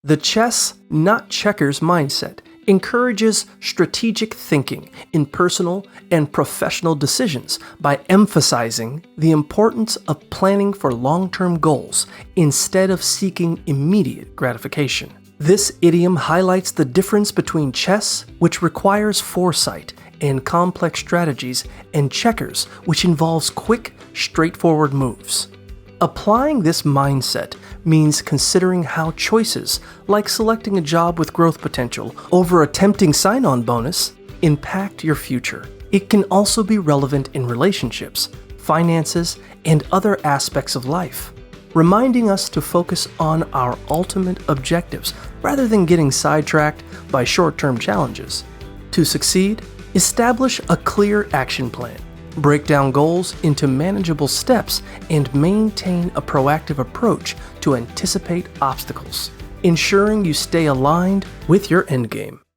The chess, not checkers mindset encourages strategic thinking in personal and professional decisions by emphasizing the importance of planning for long-term goals instead of seeking immediate gratification. This idiom highlights the difference between chess, which requires foresight and complex strategies, and checkers, which involves quick, straightforward moves. Applying this mindset means considering how choices, like selecting a job with growth potential over a tempting sign-on bonus, impact your future. It can also be relevant in relationships, finances, and other aspects of life, reminding us to focus on our ultimate objectives rather than getting sidetracked by short-term challenges. To succeed, establish a clear action plan. Break down goals into manageable steps and maintain a proactive approach to anticipate obstacles, ensuring you stay aligned with your endgame.